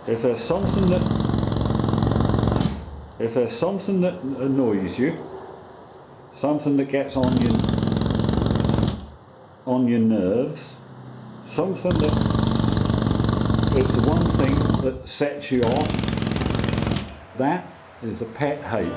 If there's something that annoys you, something that gets on your nerves, something that is the one thing that sets you off, that is a pet hate.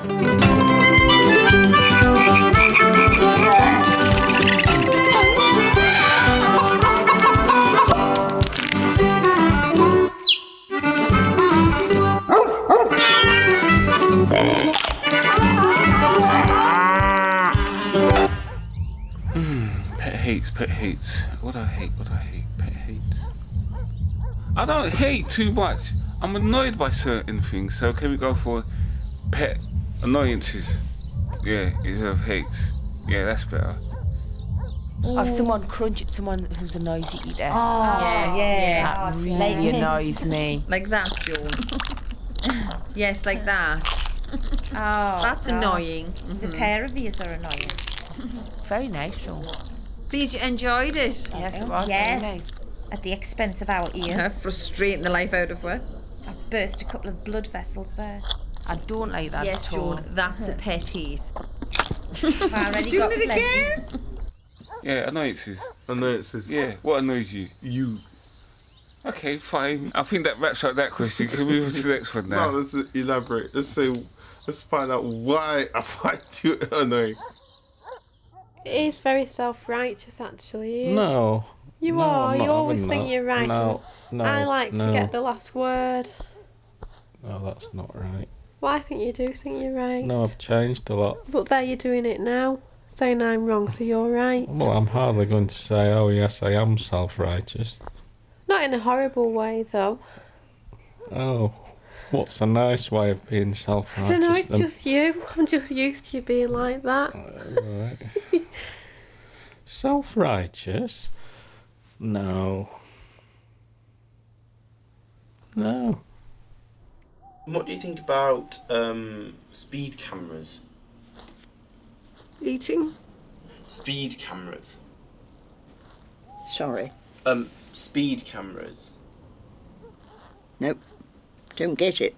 Pet hates. What I hate, pet hates. I don't hate too much. I'm annoyed by certain things, so can we go for pet annoyances? Yeah, instead of hates. Yeah, that's better. Or someone who's a noisy eater. Oh, yes. That really annoys me. Like that, Joan. Yes, like that. Oh, That's annoying. The pair of yous are annoying. Very nice, though. Please, you enjoyed it. Yes, it was Yes. very nice. At the expense of our ears. Frustrating the life out of her. I burst a couple of blood vessels there. I don't like that Yes, at all. Joan, that's a pet hate. I've already got Doing it plenty. again? Yeah, annoyances. Annoyances. Yeah, what annoys you? You. Okay, fine. I think that wraps up that question. Can we move on to the next one now? No, let's elaborate. Let's find out why I find you annoying. It is very self-righteous, actually. No. You No, are. I'm You not always having think that. you're right. No, I like to get the last word. No, that's not right. Well, I think you do think you're right. No, I've changed a lot. But there you're doing it now. Saying I'm wrong, so you're right. Well, I'm hardly going to say, oh yes, I am self-righteous. Not in a horrible way, though. Oh, what's a nice way of being I self-righteous? don't know, it's then? just you. I'm just used to you being like that. Right. Self-righteous? No. No. What do you think about speed cameras? Eating? Speed cameras. Sorry. Speed cameras. Nope. Don't get it.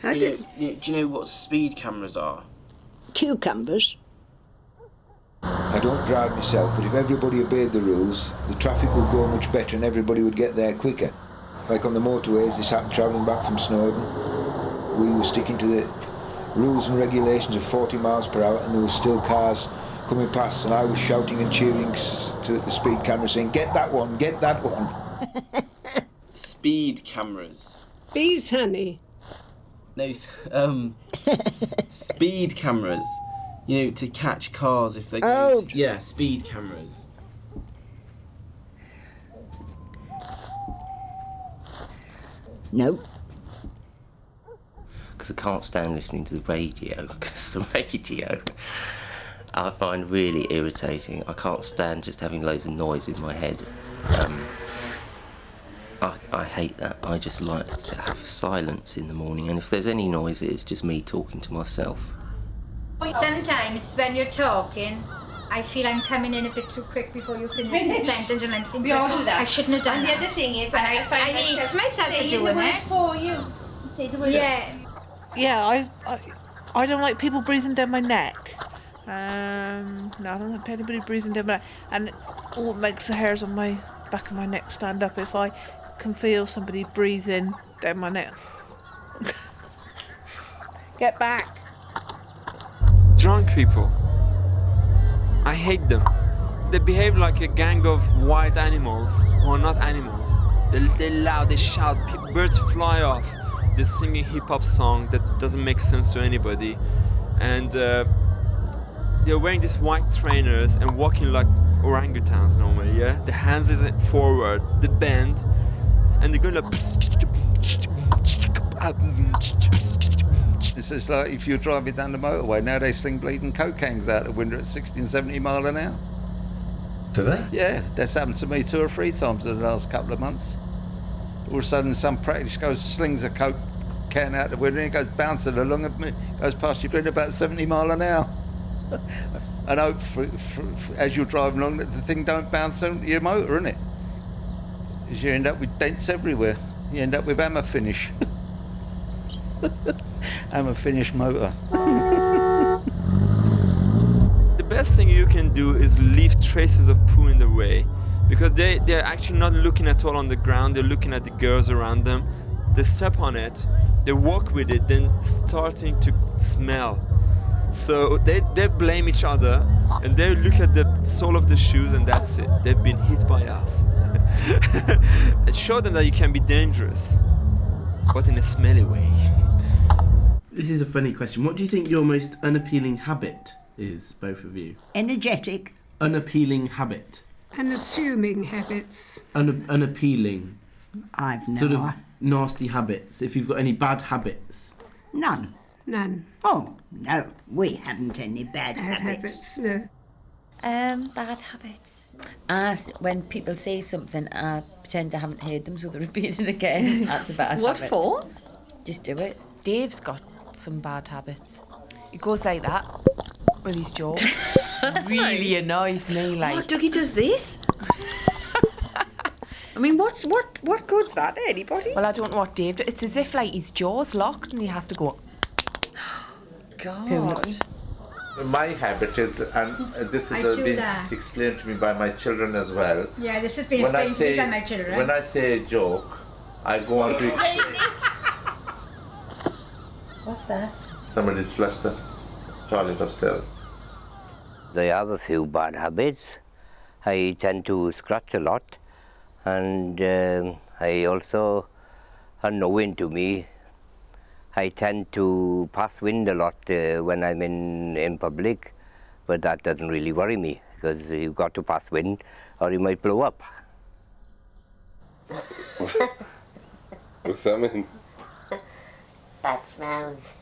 Do you know what speed cameras are? Cucumbers. I don't drive myself, but if everybody obeyed the rules, the traffic would go much better and everybody would get there quicker. Like on the motorways, this happened travelling back from Snowdon. We were sticking to the rules and regulations of 40 miles per hour and there were still cars coming past and I was shouting and cheering to the speed camera saying, get that one, get that one. Speed cameras. Bees, honey. No, speed cameras. You know, to catch cars if they go. Yeah, speed cameras. No. Because I can't stand listening to the radio, because the radio I find really irritating. I can't stand just having loads of noise in my head. I hate that. I just like to have silence in the morning, and if there's any noise, it's just me talking to myself. Sometimes when you're talking, I feel I'm coming in a bit too quick before you finish the sentence, and I'm thinking, We all do that. I shouldn't have done And that. the other thing is, And I find I hate myself for saying doing the words it. for you. Say the words. Yeah, I don't like people breathing down my neck. No, I don't like anybody breathing down my neck. And it makes the hairs on my back of my neck stand up if I can feel somebody breathing down my neck. Get back. Drunk people. I hate them. They behave like a gang of wild animals who are not animals. They're loud, they shout, birds fly off. They're singing hip-hop song that doesn't make sense to anybody. And they're wearing these white trainers and walking like orangutans normally, yeah? The hands isn't forward, they bend, and they're going like... It's just like if you're driving down the motorway, now they sling bleeding coke cans out the window at 60 and 70 mile an hour. Do they? Yeah, that's happened to me 2 or 3 times in the last couple of months. All of a sudden some practice slings a coke can out the window and it goes bouncing along and goes past your window about 70 mile an hour. And hope as you're driving along that the thing don't bounce on your motor, innit? Because you end up with dents everywhere. You end up with hammer finish. Hammer finish motor. The best thing you can do is leave traces of poo in the way, because they're actually not looking at all on the ground, they're looking at the girls around them. They step on it, they walk with it, then starting to smell. So they blame each other and they look at the sole of the shoes and that's it. They've been hit by us. It showed them that you can be dangerous, but in a smelly way. This is a funny question. What do you think your most unappealing habit is, both of you? Energetic. Unappealing habit. Unassuming habits. Unappealing. I've no Sort of idea. nasty habits. If you've got any bad habits. None. None. Oh, no, we haven't any bad habits. No. Bad habits. When people say something, I pretend I haven't heard them, so they repeat it again. That's a bad What habit. for? Just do it. Dave's got some bad habits. He goes like that with his jaw. Really annoys me. Like, Oh, Dougie does this? I mean, what good's that, anybody? well, I don't know what Dave does. It's as if like his jaw's locked and he has to go. God. My habit is, and this I has do been that. explained to me by my children as well. Yeah, this has been When I explained to me say by my children. when I say a joke, I go on to Explain it. What's that? somebody's flushed the toilet upstairs. I have a few bad habits. I tend to scratch a lot, and I also, unknowing to me, I tend to pass wind a lot when I'm in public, but that doesn't really worry me, because you've got to pass wind or you might blow up. What's that mean? Bad smells.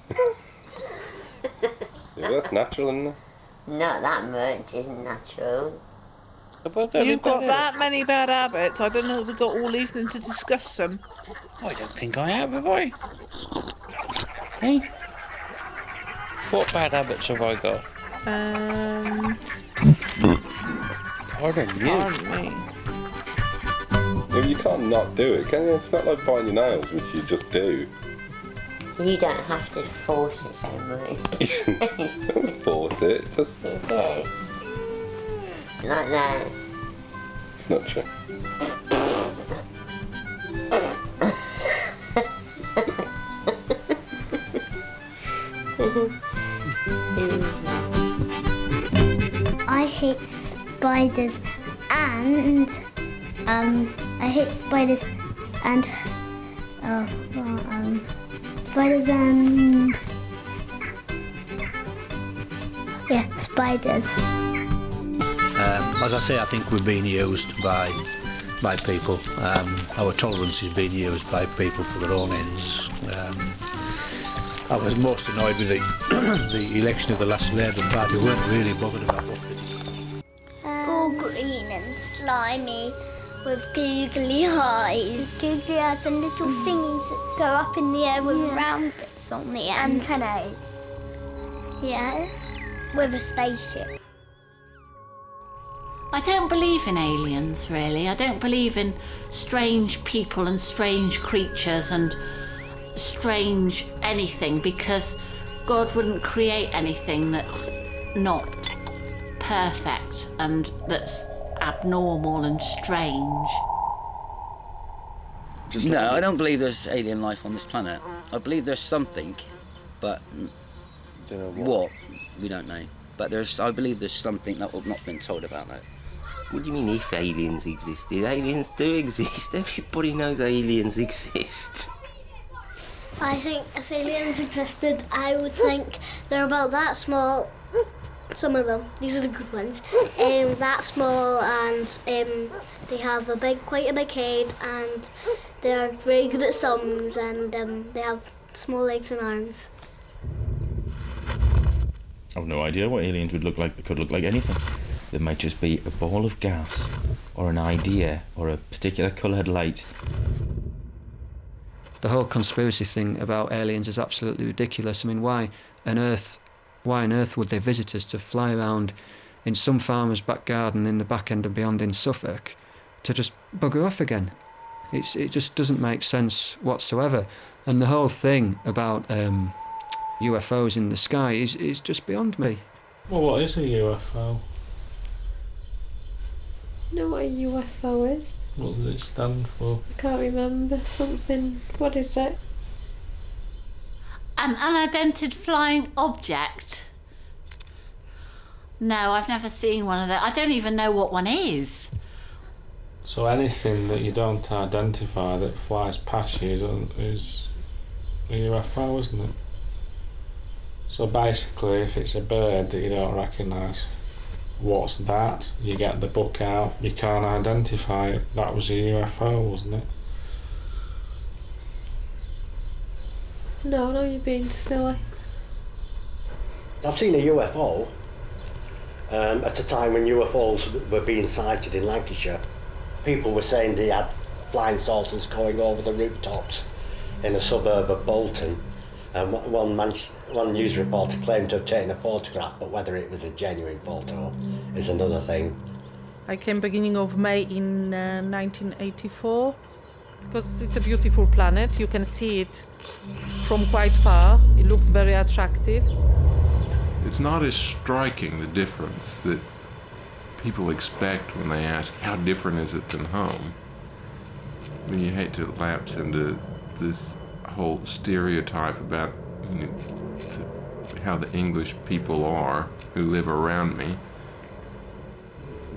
Yeah, that's natural, isn't it? Not that much, isn't natural. You've got that many bad habits. I don't know if we've got all evening to discuss them. I don't think I have I? Hey? What bad habits have I got? Pardon you. Pardon me. Yeah, you can't not do it, can you? It's not like biting your nails, which you just do. You don't have to force it so much. Don't force it, just... You do. Like that. It's not true. I hate spiders and I hate spiders and spiders and spiders. As I say, I think we're being used by people. Our tolerance is being used by people for their own ends. I was most annoyed with the election of the last Labour Party. We weren't really bothered about what they did. All green and slimy with googly eyes. Googly eyes and little thingies that go up in the air with round bits on the end. Antennae. Yeah, with a spaceship. I don't believe in aliens, really. I don't believe in strange people and strange creatures and strange anything, because God wouldn't create anything that's not perfect and that's abnormal and strange. No, I don't believe there's alien life on this planet. I believe there's something, but what? We don't know. But I believe there's something that we've not been told about that. What do you mean if aliens existed? Aliens do exist. Everybody knows aliens exist. I think if aliens existed, I would think they're about that small. Some of them, these are the good ones. That small, and they have quite a big head, and they're very good at sums, and they have small legs and arms. I've no idea what aliens would look like. They could look like anything. There might just be a ball of gas, or an idea, or a particular coloured light. The whole conspiracy thing about aliens is absolutely ridiculous. I mean, why on earth would they visit us to fly around in some farmer's back garden in the back end of Beyond in Suffolk to just bugger off again? It just doesn't make sense whatsoever. And the whole thing about UFOs in the sky is just beyond me. Well, what is a UFO? You know what a UFO is? What does it stand for? I can't remember. Something. What is it? An unidentified flying object. No, I've never seen one of those. I don't even know what one is. So anything that you don't identify that flies past you is a UFO, isn't it? So basically, if it's a bird that you don't recognise, what's that? You get the book out, you can't identify it. That was a UFO, wasn't it? No, you're being silly. I've seen a UFO at a time when UFOs were being sighted in Lancashire. People were saying they had flying saucers going over the rooftops in a suburb of Bolton. And one news reporter claimed to have taken a photograph, but whether it was a genuine photo is another thing. I came beginning of May in 1984 because it's a beautiful planet. You can see it from quite far. It looks very attractive. It's not as striking, the difference that people expect when they ask, how different is it than home? I mean, you hate to lapse into this whole stereotype about how the English people are who live around me.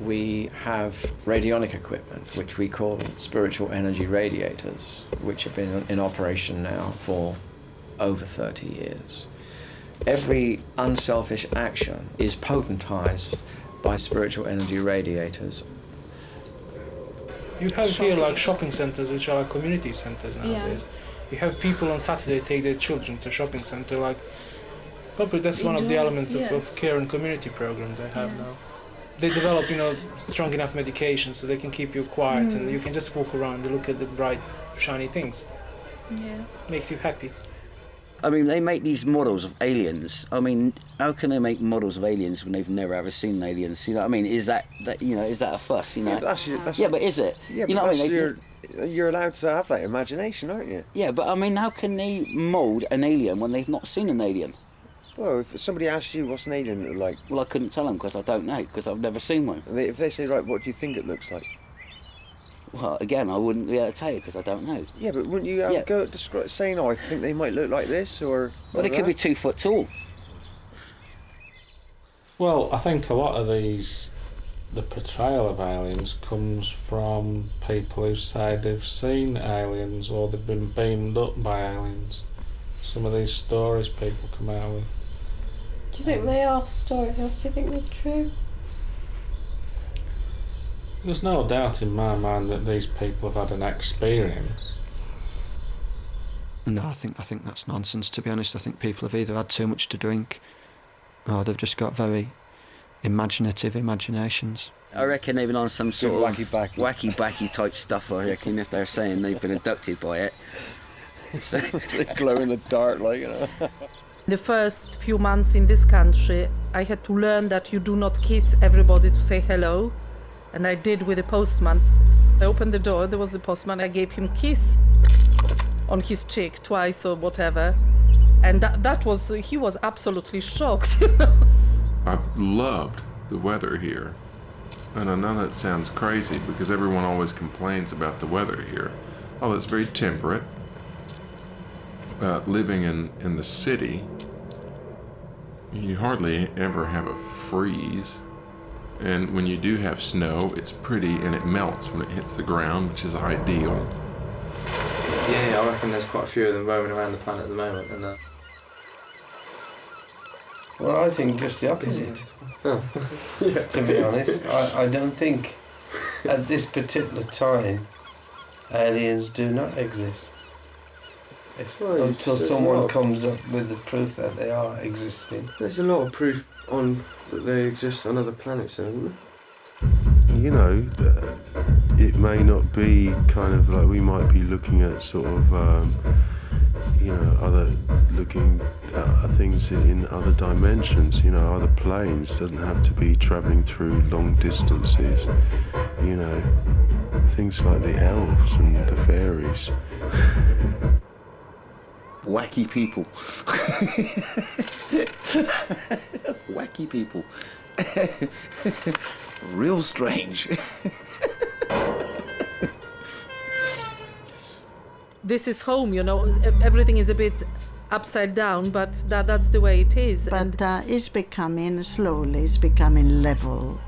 We have radionic equipment, which we call spiritual energy radiators, which have been in operation now for over 30 years. Every unselfish action is potentized by spiritual energy radiators. You have here like shopping centers, which are like community centers nowadays. You have people on Saturday take their children to shopping center, like probably that's one of the elements of care and community programs they have now. They develop, strong enough medication so they can keep you quiet and you can just walk around and look at the bright, shiny things. Yeah. Makes you happy. I mean, they make these models of aliens. I mean, how can they make models of aliens when they've never ever seen aliens? You know what I mean? Is that is that a fuss? Yeah, but but is it? Yeah, you know but what I mean? You're allowed to have that imagination, aren't you? Yeah, but I mean, how can they mould an alien when they've not seen an alien? Well, if somebody asks you what's an alien look like... Well, I couldn't tell them because I don't know, because I've never seen one. If they say, right, what do you think it looks like? Well, again, I wouldn't be able to tell you because I don't know. Yeah, but wouldn't you go saying, I think they might look like this, or... Well, they could be 2 foot tall. Well, I think a lot of the portrayal of aliens comes from people who say they've seen aliens or they've been beamed up by aliens. Some of these stories people come out with. Do you think they are stories, or do you think they're true? There's no doubt in my mind that these people have had an experience. No, I think that's nonsense, to be honest. I think people have either had too much to drink or they've just got very imaginative imaginations. I reckon they've been on some sort of wacky-backy type stuff, I reckon, if they're saying they've been abducted by it. So they glow in the dark, The first few months in this country, I had to learn that you do not kiss everybody to say hello. And I did with the postman. I opened the door, there was the postman, I gave him a kiss on his cheek twice or whatever. And he was absolutely shocked. I loved the weather here. And I know that sounds crazy because everyone always complains about the weather here. Oh, it's very temperate. Living in the city, you hardly ever have a freeze. And when you do have snow, it's pretty and it melts when it hits the ground, which is ideal. Yeah, I reckon there's quite a few of them roaming around the planet at the moment. And Well, I think just the opposite. To be honest, I don't think at this particular time aliens do not exist. Until someone comes up with the proof that they are existing. There's a lot of proof that they exist on other planets, isn't there? It may not be kind of like we might be looking at sort of, looking at things in other dimensions, other planes. Doesn't have to be travelling through long distances, Things like the elves and the fairies. Wacky people. Wacky people. Real strange. This is home, you know. Everything is a bit upside down, but that's the way it is. But it's becoming, slowly, it's becoming level.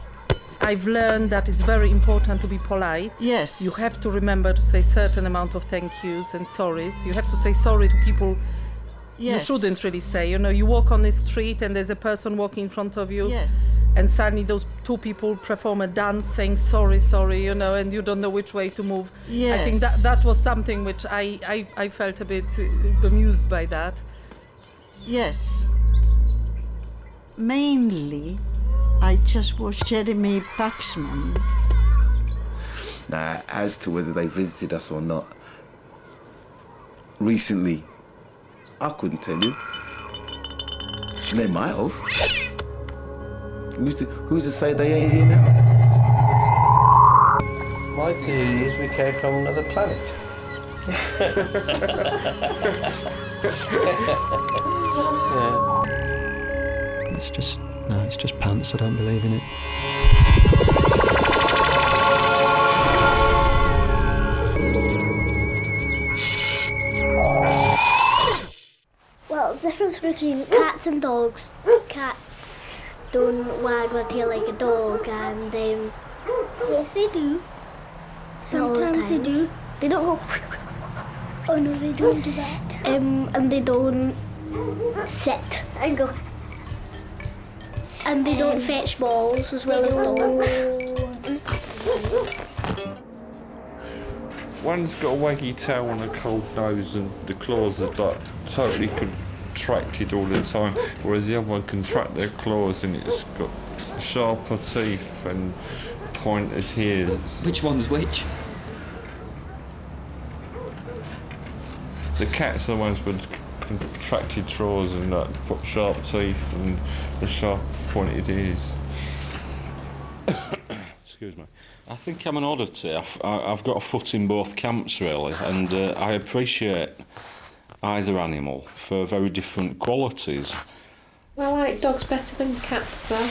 I've learned that it's very important to be polite. Yes. You have to remember to say certain amount of thank yous and sorries. You have to say sorry to people you shouldn't really say. You know, you walk on the street and there's a person walking in front of you. Yes. And suddenly those two people perform a dance saying sorry, you know, and you don't know which way to move. Yes. I think that was something which I felt a bit bemused by that. Yes. Mainly, I just watched Jeremy Paxman. Now, as to whether they visited us or not, recently, I couldn't tell you. They might have. Who's to say they ain't here now? My theory is we came from another planet. It's just pants. I don't believe in it. Well, the difference between cats and dogs. Cats don't wag their tail like a dog, and yes, they do. Sometimes they do. They don't go. Oh no, they don't do that. And they don't sit and go. And they don't fetch balls as well as dogs. One's got a waggy tail and a cold nose, and the claws are like totally contracted all the time, whereas the other one contract their claws and it's got sharper teeth and pointed ears. Which one's which? The cats are the ones with contracted jaws and sharp teeth and the sharp pointed ears. Excuse me. I think I'm an oddity. I've got a foot in both camps, really, and I appreciate either animal for very different qualities. I like dogs better than cats, though.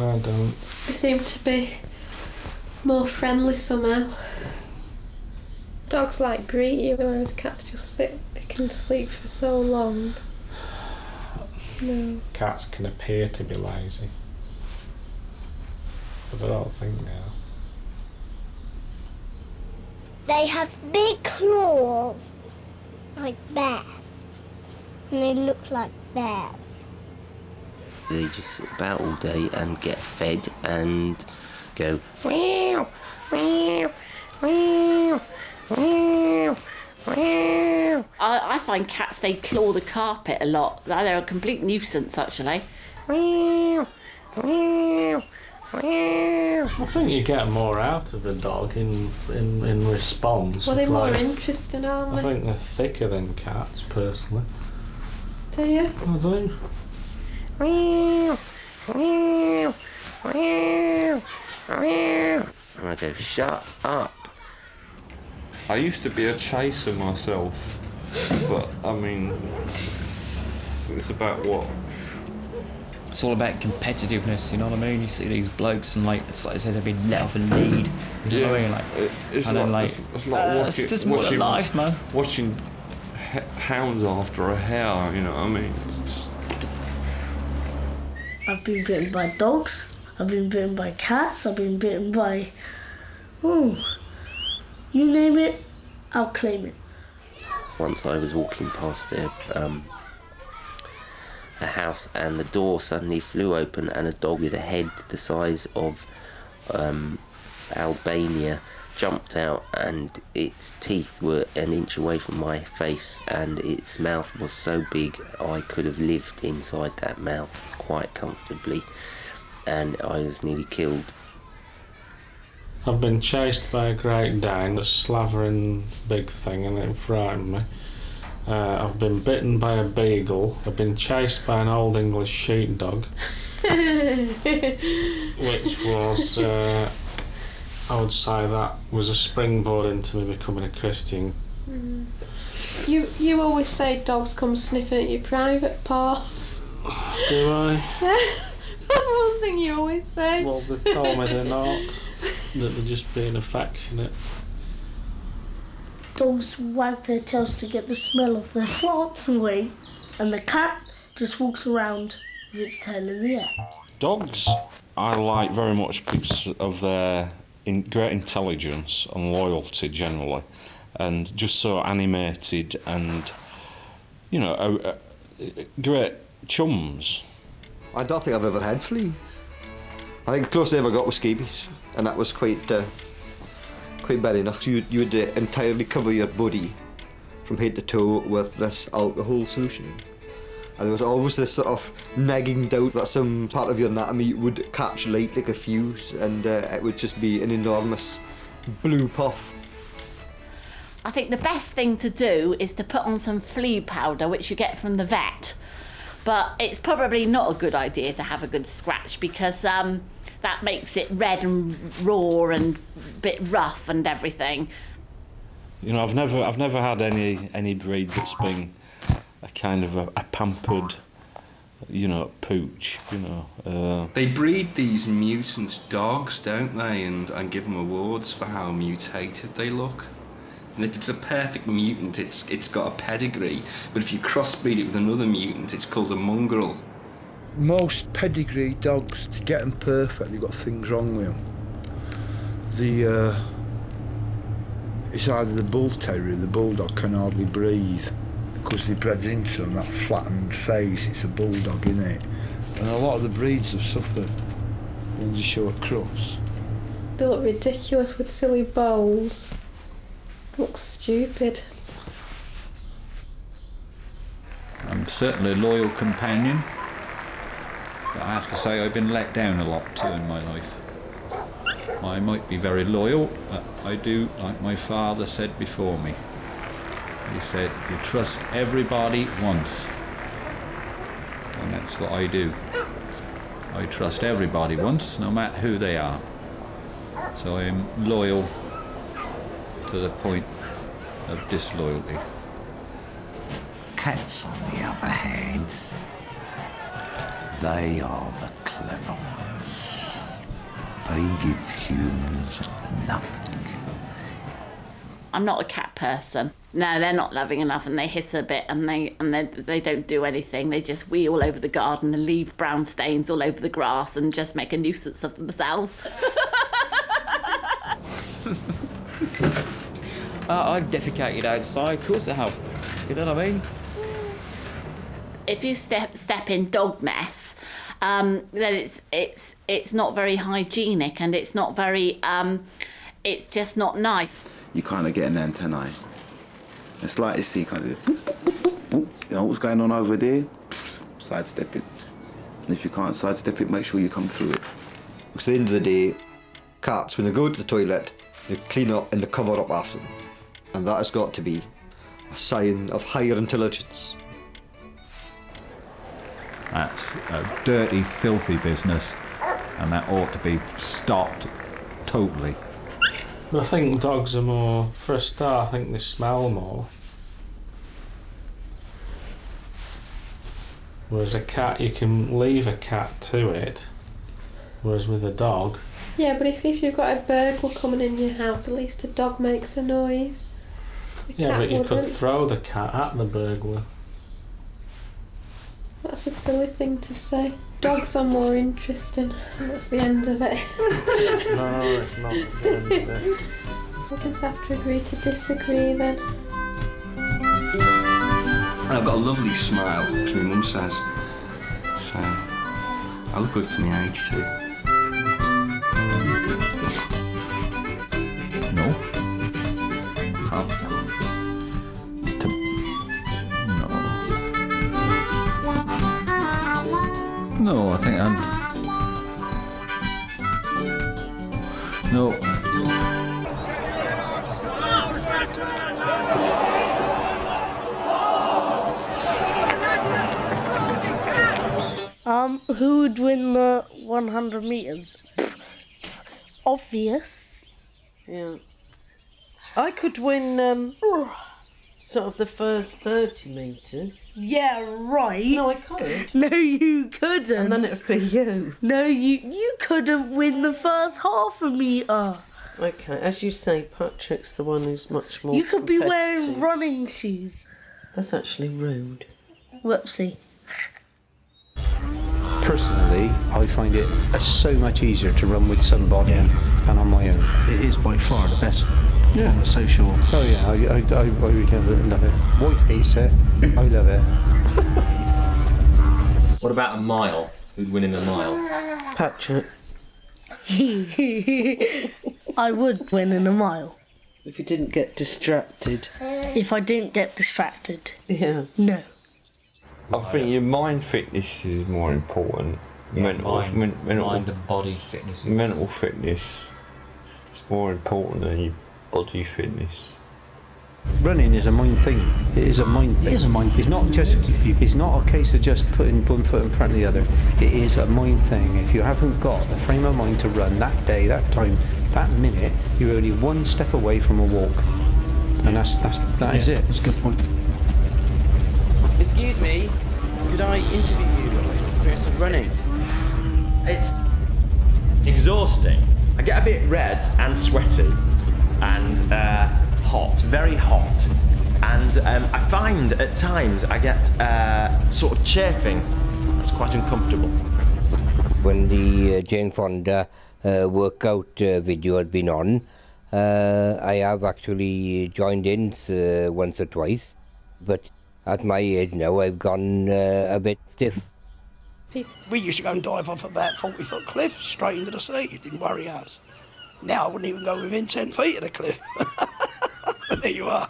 I don't. They seem to be more friendly somehow. Dogs like greet you, whereas cats just sit, they can sleep for so long. No. Cats can appear to be lazy, but I don't think they are. They have big claws, like bears, and they look like bears. They just sit about all day and get fed and go meow, meow, meow, meow, meow. I find cats, they claw the carpet a lot. They're a complete nuisance, actually. Meow, meow, meow. I think you get more out of a dog in response. Well, they're more interesting, aren't I they? think they're thicker than cats, personally. Do you? I do. Meow, meow, meow, meow. And I go, shut up. I used to be a chaser myself, but I mean, it's about what? It's all about competitiveness, you know what I mean? You see these blokes and like I said, they've been let off a lead. You know what I mean? Like, it's and like, then like it's like it's just more than life, man. Watching hounds after a hare, you know what I mean? I've been bitten by dogs, I've been bitten by cats, I've been bitten by... you name it, I'll claim it. Once I was walking past a house and the door suddenly flew open and a dog with a head the size of Albania jumped out, and its teeth were an inch away from my face and its mouth was so big I could have lived inside that mouth quite comfortably, and I was nearly killed. I've been chased by a Great Dane, a slavering big thing, and it frightened me. I've been bitten by a beagle. I've been chased by an old English sheepdog, which was I would say that was a springboard into me becoming a Christian. Mm. You always say dogs come sniffing at your private parts. Do I? Yeah, that's one thing you always say. Well, they told me they're not. That they're just being affectionate. Dogs wag their tails to get the smell of their farts away, and the cat just walks around with its tail in the air. Dogs I like very much because of their great intelligence and loyalty generally, and just so animated and, you know, great chums. I don't think I've ever had fleas. I think the closest I ever got was scabies, and that was quite bad enough. You would entirely cover your body from head to toe with this alcohol solution. And there was always this sort of nagging doubt that some part of your anatomy would catch light like a fuse, and it would just be an enormous blue puff. I think the best thing to do is to put on some flea powder, which you get from the vet. But it's probably not a good idea to have a good scratch, because that makes it red and raw and a bit rough and everything. You know, I've never had any breed that's been a kind of a pampered, you know, pooch, you know. They breed these mutant dogs, don't they, and give them awards for how mutated they look. And if it's a perfect mutant, it's got a pedigree. But if you crossbreed it with another mutant, it's called a mongrel. Most pedigree dogs, to get them perfect, they've got things wrong with them. It's either the bull terrier or the bulldog can hardly breathe because they bred into them, that flattened face. It's a bulldog, innit? And a lot of the breeds have suffered when they show a cross. They look ridiculous with silly bowls. Looks stupid. I'm certainly a loyal companion, but I have to say I've been let down a lot too in my life. I might be very loyal, but I do like my father said before me. He said, you trust everybody once. And that's what I do. I trust everybody once, no matter who they are. So I'm loyal to the point of disloyalty. Cats, on the other hand, they are the clever ones. They give humans nothing. I'm not a cat person. No, they're not loving enough, and they hiss a bit, and they don't do anything. They just wee all over the garden and leave brown stains all over the grass and just make a nuisance of themselves. I've defecated outside, of course I have. You know what I mean? If you step in dog mess, then it's not very hygienic, and it's not very it's just not nice. You kind of get an antennae. The slightest thing, kind of, you know what's going on over there? Sidestep it. And if you can't sidestep it, make sure you come through it. Because at the end of the day, cats, when they go to the toilet, they clean up and they cover up after them. And that has got to be a sign of higher intelligence. That's a dirty, filthy business, and that ought to be stopped totally. I think dogs are more, for a start, I think they smell more. Whereas a cat, you can leave a cat to it. Whereas with a dog... Yeah, but if you've got a burglar coming in your house, at least a dog makes a noise. Yeah, but you could throw the cat at the burglar. That's a silly thing to say. Dogs are more interesting. That's the end of it. No, it's not the end of it. We'll just have to agree to disagree then. I've got a lovely smile, as my mum says. So, I look good for my age too. No. No, I think I'm... No. Who would win the 100 meters? Obvious. Yeah. I could win sort of the first 30 metres. Yeah, right. No, I couldn't. No, you couldn't. And then it'd be you. No, you couldn't win the first half a metre. Okay, as you say, Patrick's the one who's much more You could be wearing competitive. running shoes. That's actually rude. Whoopsie. Personally, I find it so much easier to run with somebody than on my own. It is by far the best form of social. Oh yeah, I really love it. Wife hates it, I love it. What about a mile? Who'd win in a mile? Patrick. I would win in a mile. If you didn't get distracted. If I didn't get distracted. Yeah. No. I think your mind fitness is more important. Mental mind and body fitness. Mental fitness is more important than your body fitness. Running is a mind thing. It is a mind thing. It is a mind thing. It's not a case of just putting one foot in front of the other. It is a mind thing. If you haven't got the frame of mind to run that day, that time, that minute, you're only one step away from a walk. And that is it. That's a good point. Excuse me, could I interview you on your experience of running? It's exhausting. I get a bit red and sweaty and hot, very hot. And I find at times I get sort of chafing. That's quite uncomfortable. When the Jane Fonda workout video has been on, I have actually joined in once or twice, but at my age now I've gone a bit stiff. We used to go and dive off about 40-foot cliff straight into the sea. It didn't worry us. Now I wouldn't even go within 10 feet of the cliff. But there you are.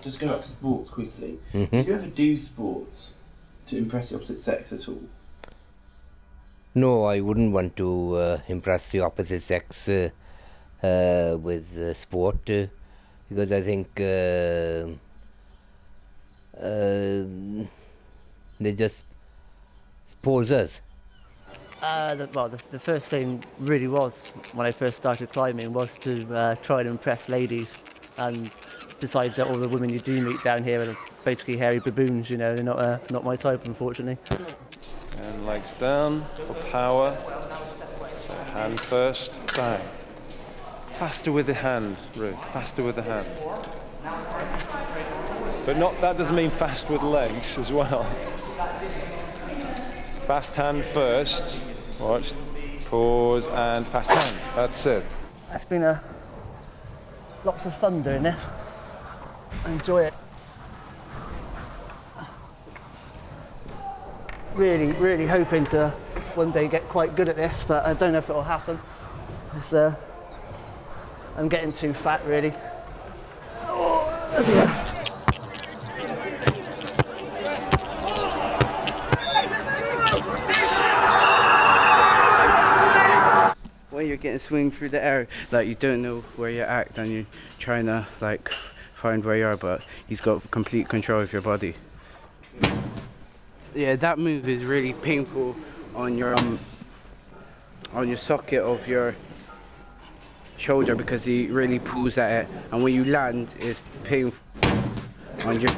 Just go back to sports quickly. Mhm. Did you ever do sports to impress the opposite sex at all? No, I wouldn't want to impress the opposite sex with sport because I think they just spoils us. The first thing really was, when I first started climbing, was to try and impress ladies. And besides that, all the women you do meet down here are basically hairy baboons, you know, they're not my type, unfortunately. And legs down for power. So hand first, bang. Faster with the hand, Ruth, faster with the hand. But that doesn't mean fast with legs as well. Fast hand first. Watch. Pause and fast hand. That's it. It's been lots of fun doing this. I enjoy it. Really, really hoping to one day get quite good at this, but I don't know if it'll happen. I'm getting too fat, really. Oh dear. When you're getting swing through the air, like you don't know where you're at and you're trying to like find where you are, but he's got complete control of your body. Yeah, that move is really painful on your socket of your shoulder because he really pulls at it, and when you land, it's painful on your.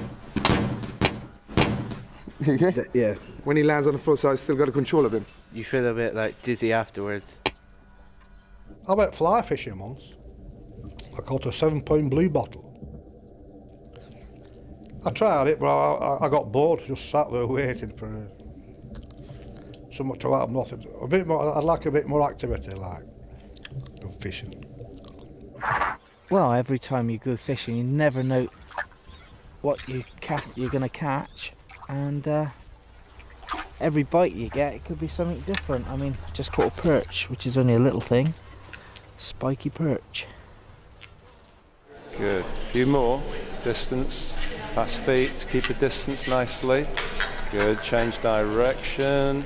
Yeah. When he lands on the full side, still got a control of him. You feel a bit like dizzy afterwards. I went fly fishing once. I caught a 7-pound blue bottle. I tried it, but I got bored. Just sat there waiting for something to happen. Nothing. A bit more. I'd like a bit more activity, like than fishing. Well, every time you go fishing, you never know what you're going to catch, and every bite you get, it could be something different. I mean, I just caught a perch, which is only a little thing. Spiky perch. Good. A few more. Distance. Fast feet. Keep the distance nicely. Good. Change direction.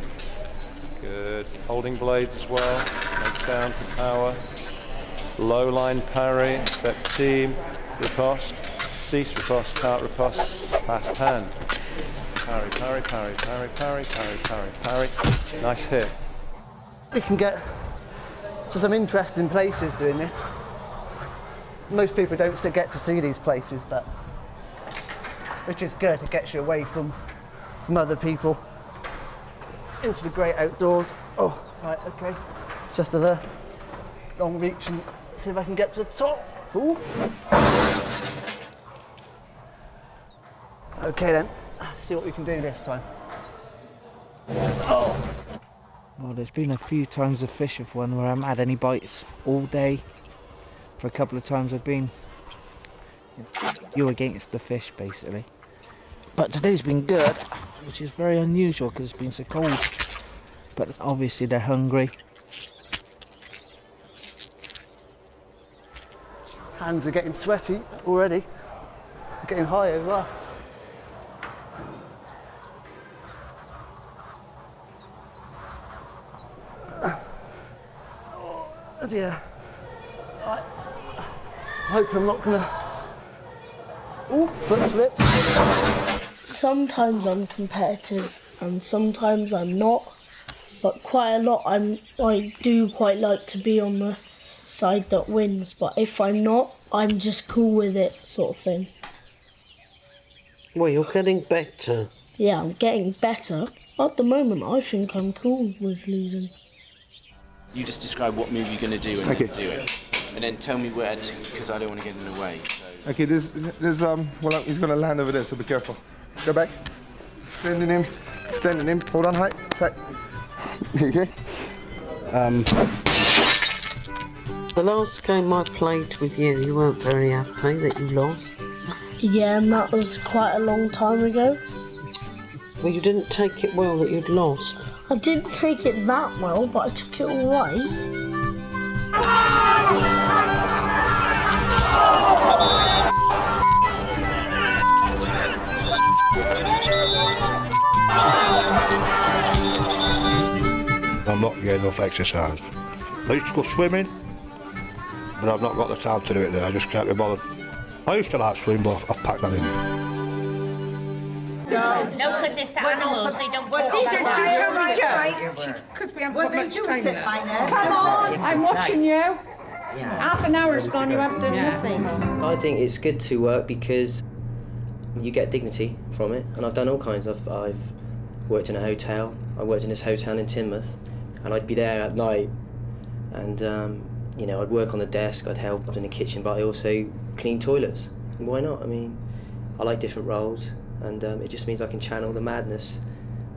Good. Holding blades as well. Legs down for power. Low line parry. Step team. Riposte. Cease riposte. Start riposte. Fast hand. Parry, parry, parry, parry, parry, parry, parry, parry. Nice hit. We can get So some interesting places doing this. Most people don't get to see these places, but which is good. It gets you away from other people into the great outdoors. Oh, right, okay. It's just a long reach and see if I can get to the top. Ooh. Okay then, see what we can do this time. Oh. Well, there's been a few times of fish of one where I haven't had any bites all day. For a couple of times I've been you're against the fish basically. But today's been good, which is very unusual because it's been so cold. But obviously they're hungry. Hands are getting sweaty already. Getting high as well. Oh dear. I hope I'm not gonna... Ooh, foot slip. Sometimes I'm competitive and sometimes I'm not. But quite a lot I do quite like to be on the side that wins. But if I'm not, I'm just cool with it, sort of thing. Well, you're getting better. Yeah, I'm getting better. At the moment, I think I'm cool with losing. You just describe what move you're going to do and then do it. And then tell me where to, because I don't want to get in the way. So. Okay, there's well, he's gonna land over there, so be careful. Go back. Extending him. Hold on, height. Tight. Okay. The last game I played with you, you weren't very happy that you lost. Yeah, and that was quite a long time ago. Well, you didn't take it well that you'd lost. I didn't take it that well, but I took it all right. I'm not getting enough exercise. I used to go swimming, but I've not got the time to do it now. I just can't be bothered. I used to like swimming, but I've packed that in. No, because it's the animals, they don't talk These are about two right, because we haven't got much time left. Come on, I'm watching you. Half an hour's gone, you haven't done nothing. I think it's good to work because you get dignity from it, and I've done all kinds. I've worked in a hotel. I worked in this hotel in Teignmouth, and I'd be there at night, and you know, I'd work on the desk, I'd help in the kitchen, but I also clean toilets. And why not? I mean, I like different roles, and it just means I can channel the madness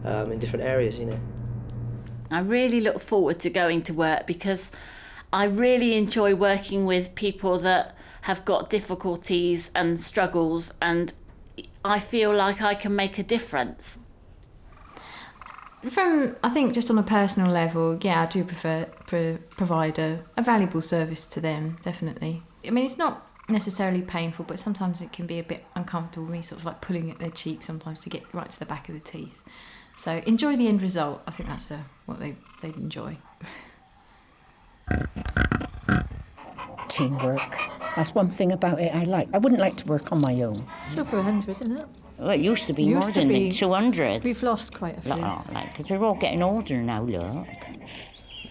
in different areas, you know. I really look forward to going to work because I really enjoy working with people that have got difficulties and struggles, and I feel like I can make a difference. I think just on a personal level, yeah, I do prefer provide a valuable service to them, definitely. I mean, it's not necessarily painful, but sometimes it can be a bit uncomfortable, me sort of like pulling at their cheek sometimes to get right to the back of the teeth. So enjoy the end result. I think that's what they enjoy. Teamwork. That's one thing about it I like. I wouldn't like to work on my own. It's over 100, isn't it? Well, it used to be more than 200. We've lost quite a few. Because we're all getting older now, look.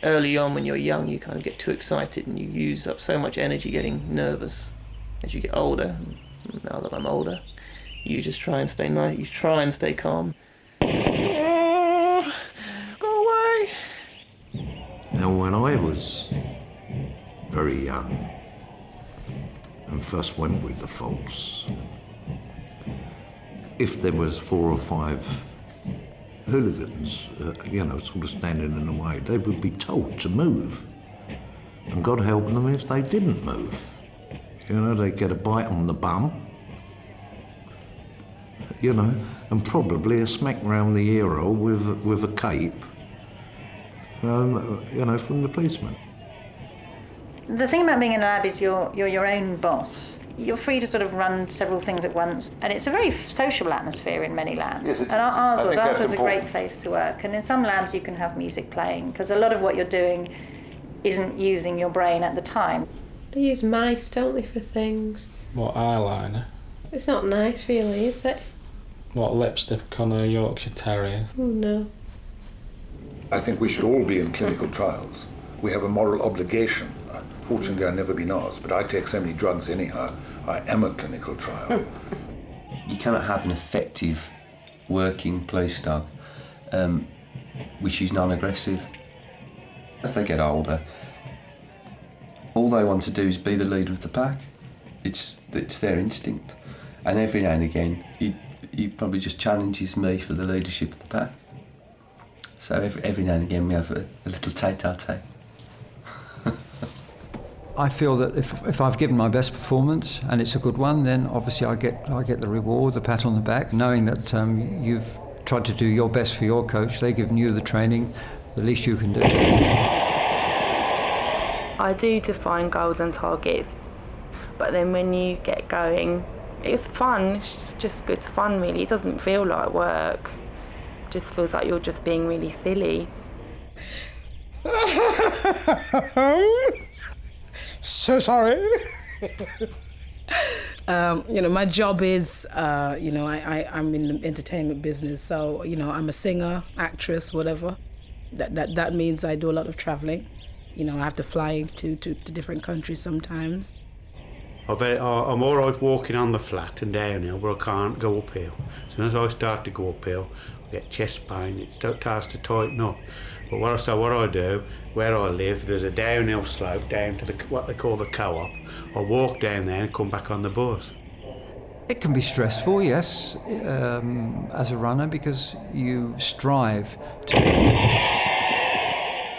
Early on, when you're young, you kind of get too excited and you use up so much energy getting nervous. As you get older, now that I'm older, you just try and stay nice. You try and stay calm. Go away. Now, when I was very young and first went with the folks, if there was 4 or 5 hooligans, you know, sort of standing in the way, they would be told to move. And God help them if they didn't move. You know, they'd get a bite on the bum, you know, and probably a smack round the ear hole with a cape, you know, from the policeman. The thing about being in a lab is you're your own boss. You're free to sort of run several things at once, and it's a very sociable atmosphere in many labs. Yes, and ours was a great place to work. And in some labs you can have music playing, because a lot of what you're doing isn't using your brain at the time. They use mice, don't they, for things? What, eyeliner? It's not nice, really, is it? What, lipstick on a Yorkshire Terrier? Oh, no. I think we should all be in clinical trials. we have a moral obligation. Fortunately, I've never been asked, but I take so many drugs anyhow. I am a clinical trial. You cannot have an effective working police dog which is non-aggressive. As they get older, all they want to do is be the leader of the pack. It's their instinct. And every now and again, he probably just challenges me for the leadership of the pack. So every now and again we have a little tete-a-tete. I feel that if I've given my best performance and it's a good one, then obviously I get the reward, the pat on the back, knowing that you've tried to do your best for your coach. They've given you the training, the least you can do. I do define goals and targets, but then when you get going, it's fun. It's just good fun, really. It doesn't feel like work. It just feels like you're just being really silly. So sorry. My job is, I'm in the entertainment business, so, I'm a singer, actress, whatever. That means I do a lot of traveling. I have to fly to different countries sometimes. I'm all right walking on the flat and downhill, but I can't go uphill. As soon as I start to go uphill, I get chest pain. It starts to tighten up. But what I do, where I live, there's a downhill slope down to what they call the co-op. I walk down there and come back on the bus. It can be stressful, yes, as a runner, because you strive to...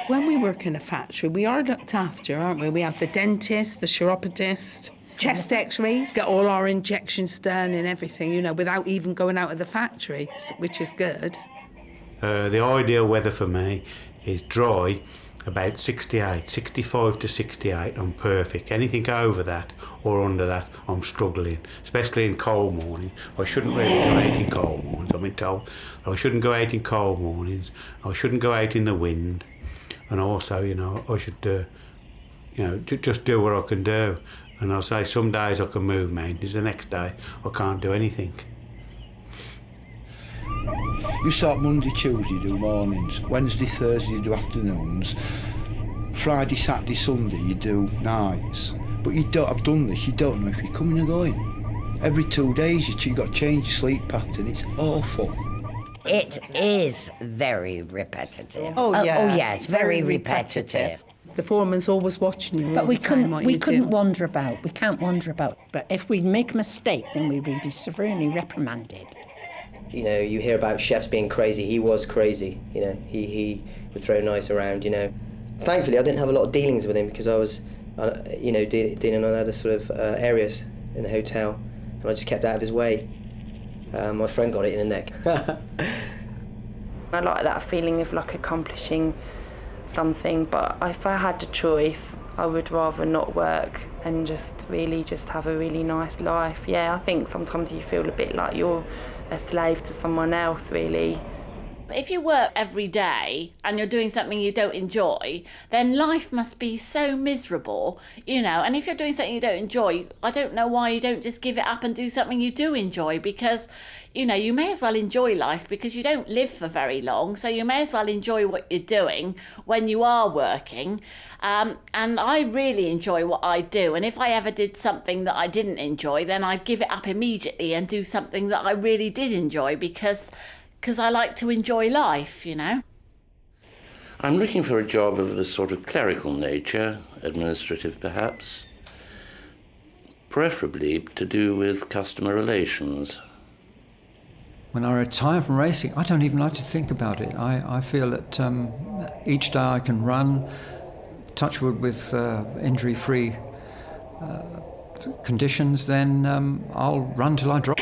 When we work in a factory, we are looked after, aren't we? We have the dentist, the chiropodist, chest x-rays, get all our injections done and everything, without even going out of the factory, which is good. The ideal weather for me is dry, about 65 to 68, I'm perfect. Anything over that or under that, I'm struggling, especially in cold mornings. I shouldn't really go out in cold mornings, I've been told. I shouldn't go out in cold mornings, I shouldn't go out in the wind, and also, I should, just do what I can do. And I'll say some days I can move mountains, the next day I can't do anything. You start Monday, Tuesday, you do mornings. Wednesday, Thursday, you do afternoons. Friday, Saturday, Sunday, you do nights. But I've done this, you don't know if you're coming or going. Every 2 days, you've got to change your sleep pattern. It's awful. It is very repetitive. Oh, yeah. It's very repetitive. The foreman's always watching you. But we couldn't wander about. We can't wander about. But if we make a mistake, then we will be severely reprimanded. You hear about chefs being crazy. He was crazy. He would throw knives around. Thankfully, I didn't have a lot of dealings with him because I was, dealing on other sort of areas in the hotel, and I just kept out of his way. My friend got it in the neck. I like that feeling of accomplishing something, but if I had the choice, I would rather not work and just have a really nice life. Yeah, I think sometimes you feel a bit like you're a slave to someone else, really. But if you work every day and you're doing something you don't enjoy, then life must be so miserable, and if you're doing something you don't enjoy, I don't know why you don't just give it up and do something you do enjoy, because you may as well enjoy life, because you don't live for very long, so you may as well enjoy what you're doing when you are working. And I really enjoy what I do, and if I ever did something that I didn't enjoy, then I'd give it up immediately and do something that I really did enjoy, because I like to enjoy life, I'm looking for a job of a sort of clerical nature, administrative perhaps, preferably to do with customer relations. When I retire from racing, I don't even like to think about it. I feel that each day I can run, touch wood, with injury-free conditions, then I'll run till I drop.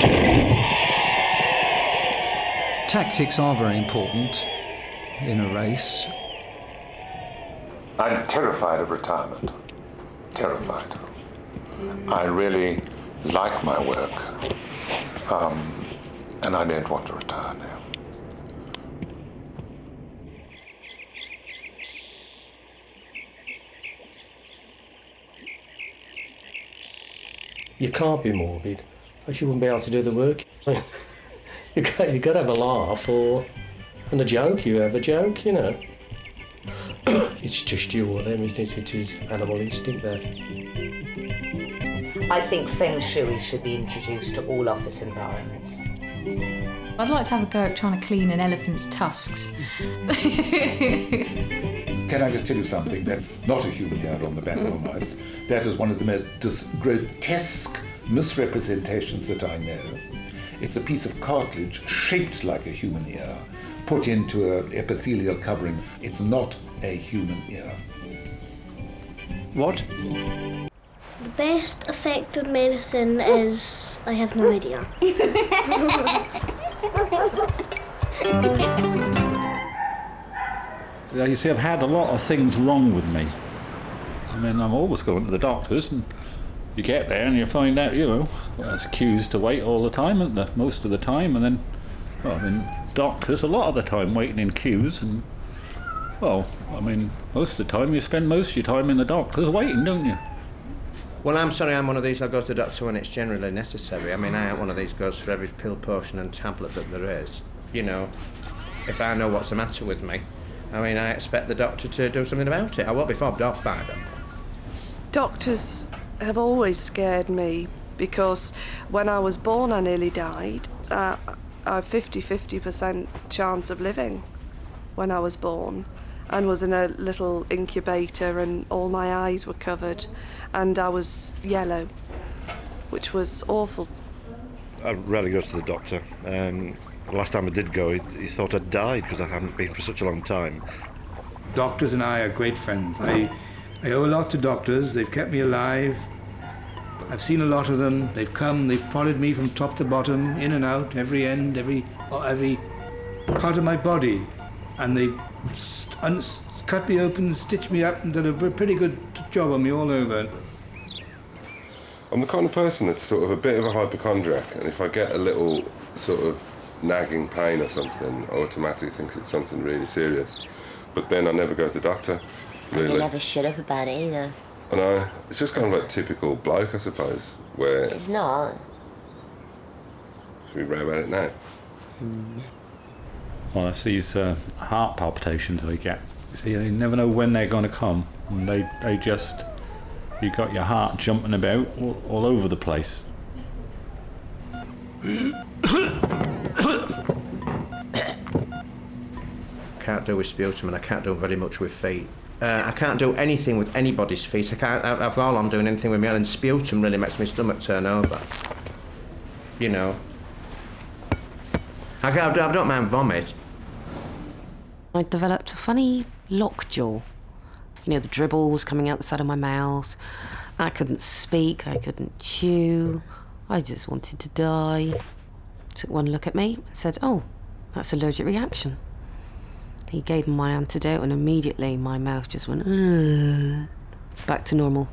Tactics are very important in a race. I'm terrified of retirement. Terrified. I really like my work. And I don't want to retire now. You can't be morbid, or you wouldn't be able to do the work. You've got to have a laugh, and a joke, you have a joke, It's just you or them, isn't it? It is animal instinct there. I think Feng Shui should be introduced to all office environments. I'd like to have a go at trying to clean an elephant's tusks. Can I just tell you something? That's not a human hair on the back of a mouse. That is one of the most grotesque misrepresentations that I know. It's a piece of cartilage shaped like a human ear, put into an epithelial covering. It's not a human ear. What? The best effective medicine is... I have no idea. You see, I've had a lot of things wrong with me. I mean, I'm always going to the doctors, and you get there and you find out, you know, there's queues to wait all the time, isn't there? Most of the time, and then, well, I mean, doctors a lot of the time waiting in queues, and, well, I mean, most of the time you spend most of your time in the doctors waiting, don't you? Well, I'm sorry, I'm one of these that goes to the doctor when it's generally necessary. I mean, I ain't one of these goes for every pill, potion and tablet that there is. You know, if I know what's the matter with me, I mean, I expect the doctor to do something about it. I won't be fobbed off by them. Doctors have always scared me because when I was born I nearly died. I have 50% chance of living when I was born, and was in a little incubator and all my eyes were covered and I was yellow, which was awful. I rarely go to the doctor. The last time I did go, he thought I'd died because I haven't been for such a long time. Doctors and I are great friends. I owe a lot to doctors. They've kept me alive. I've seen a lot of them. They've come, they've prodded me from top to bottom, in and out, every end, every part of my body. And they've cut me open, stitched me up, and done a pretty good job on me all over. I'm the kind of person that's sort of a bit of a hypochondriac, and if I get a little sort of nagging pain or something, I automatically think it's something really serious. But then I never go to the doctor, really. And you never shut up about it either. I know. It's just kind of like typical bloke, I suppose, where... It's not. Should we row about it now? Well, it's these heart palpitations I get. You see, you never know when they're going to come, and they just... You got your heart jumping about all over the place. Can't do with sputum, and I can't do very much with feet. I can't do anything with anybody's feet. I can't have all on doing anything with my own, and sputum really makes my stomach turn over. You know. I don't mind vomit. I developed a funny lockjaw. You know, the dribble was coming out the side of my mouth. I couldn't speak, I couldn't chew. I just wanted to die. Took one look at me and said, "Oh, that's allergic reaction." He gave me my antidote and immediately my mouth just went, "Ugh," back to normal.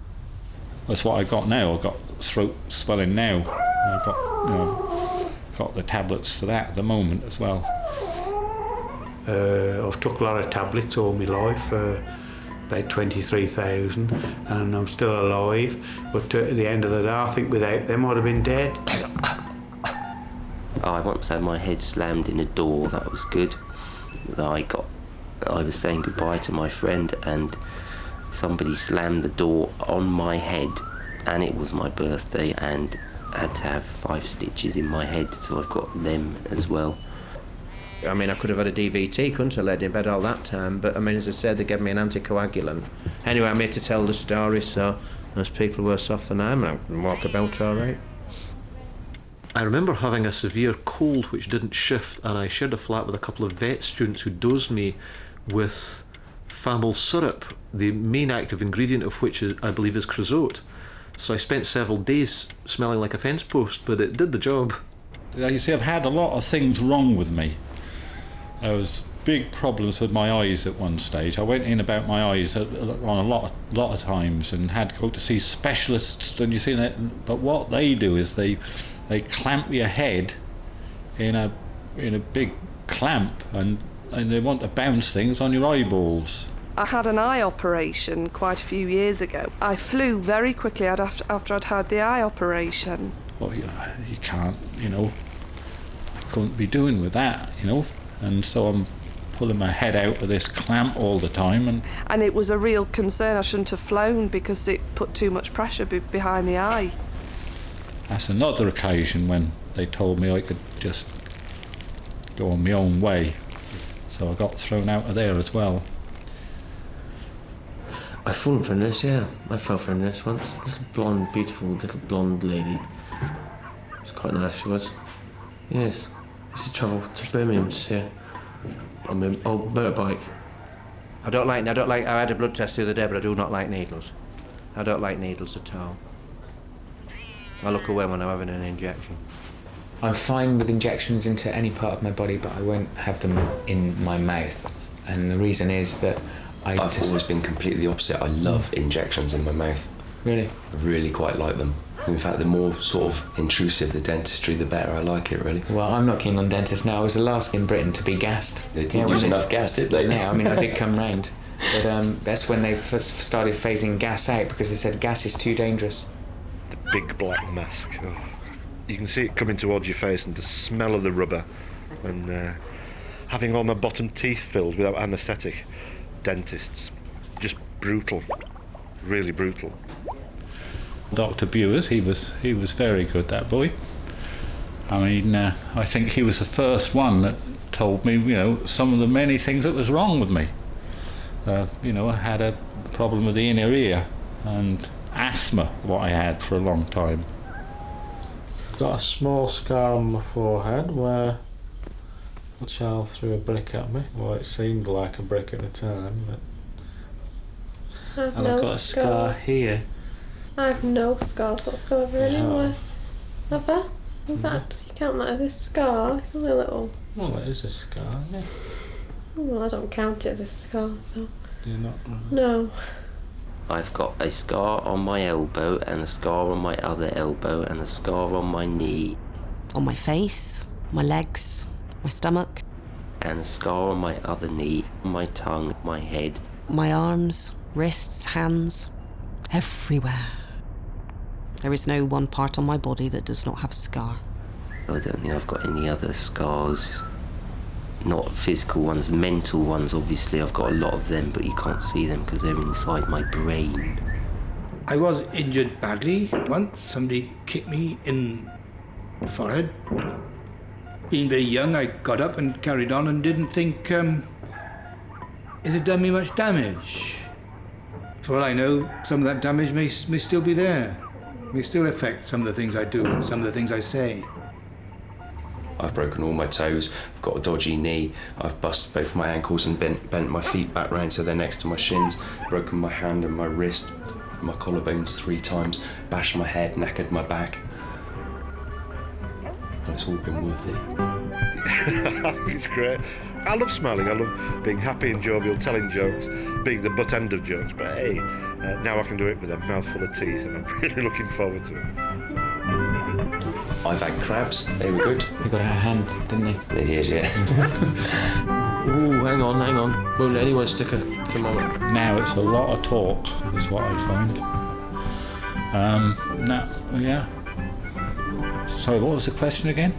That's what I got now. I've got throat swelling now. I've got, you know, got the tablets for that at the moment as well. I've took a lot of tablets all my life, about 23,000, and I'm still alive. But at the end of the day, I think without them I'd have been dead. I once had my head slammed in a door. That was good. I was saying goodbye to my friend, and somebody slammed the door on my head, and it was my birthday, and I had to have 5 stitches in my head, so I've got them as well. I mean, I could have had a DVT, couldn't I, laid in bed all that time, but I mean, as I said, they gave me an anticoagulant. Anyway, I'm here to tell the story, so there's people worse off than I am, and I can walk about all right. I remember having a severe cold which didn't shift, and I shared a flat with a couple of vet students who dosed me with Famil syrup, the main active ingredient of which I believe is creosote. So I spent several days smelling like a fence post, but it did the job. You see, I've had a lot of things wrong with me. There was big problems with my eyes at one stage. I went in about my eyes on a lot of times and had to go to see specialists. And you see that, but what they do is they clamp your head in a big clamp, and they want to bounce things on your eyeballs. I had an eye operation quite a few years ago. I flew very quickly after I'd had the eye operation. Well, you can't, you know, I couldn't be doing with that, you know, and so I'm pulling my head out of this clamp all the time. And it was a real concern. I shouldn't have flown because it put too much pressure behind the eye. That's another occasion when they told me I could just go on my own way. So I got thrown out of there as well. I've fallen from this, yeah. I fell from this once. Little blonde, beautiful little blonde lady. She was quite nice, she was. Yes. I used to travel to Birmingham to see her on my old motorbike. I don't like. I had a blood test the other day, but I do not like needles. I don't like needles at all. I look away when I'm having an injection. I'm fine with injections into any part of my body, but I won't have them in my mouth. And the reason is that I've always been completely the opposite. I love injections in my mouth. Really? I really quite like them. In fact, the more sort of intrusive the dentistry, the better I like it, really. Well, I'm not keen on dentists now. I was the last in Britain to be gassed. They didn't use enough gas, did they? No, I mean, I did come round. But that's when they first started phasing gas out, because they said gas is too dangerous. The big black mask. Oh. You can see it coming towards your face, and the smell of the rubber, and having all my bottom teeth filled without anaesthetic. Dentists. Just brutal. Really brutal. Dr. Bewers, he was very good, that boy. I mean, I think he was the first one that told me, you know, some of the many things that was wrong with me. You know, I had a problem with the inner ear and asthma, what I had for a long time. Got a small scar on my forehead where a child threw a brick at me. Well, it seemed like a brick at the time, but... I've got a scar here. I have no scars whatsoever anywhere. Have I? In fact, you count that as a scar. It's only a little. Well, it is a scar, yeah. Well, I don't count it as a scar, so. Do you not? No. I've got a scar on my elbow, and a scar on my other elbow, and a scar on my knee. On my face, my legs, my stomach. And a scar on my other knee, my tongue, my head. My arms, wrists, hands, everywhere. There is no one part on my body that does not have a scar. I don't think I've got any other scars. Not physical ones, mental ones, obviously. I've got a lot of them, but you can't see them because they're inside my brain. I was injured badly once. Somebody kicked me in the forehead. Being very young, I got up and carried on and didn't think, it had done me much damage. For all I know, some of that damage may still be there. May still affect some of the things I do and some of the things I say. I've broken all my toes, I've got a dodgy knee, I've busted both my ankles and bent my feet back round so they're next to my shins, broken my hand and my wrist, my collarbones 3 times, bashed my head, knackered my back. But it's all been worth it. It's great. I love smiling, I love being happy and jovial, telling jokes, being the butt end of jokes, but hey, now I can do it with a mouthful of teeth and I'm really looking forward to it. I've had crabs, they were good. They got out of hand, didn't they? They did, yeah. Ooh, hang on. Won't let anyone stick a thermometer. Now it's a lot of talk, is what I find. Yeah. Sorry, what was the question again?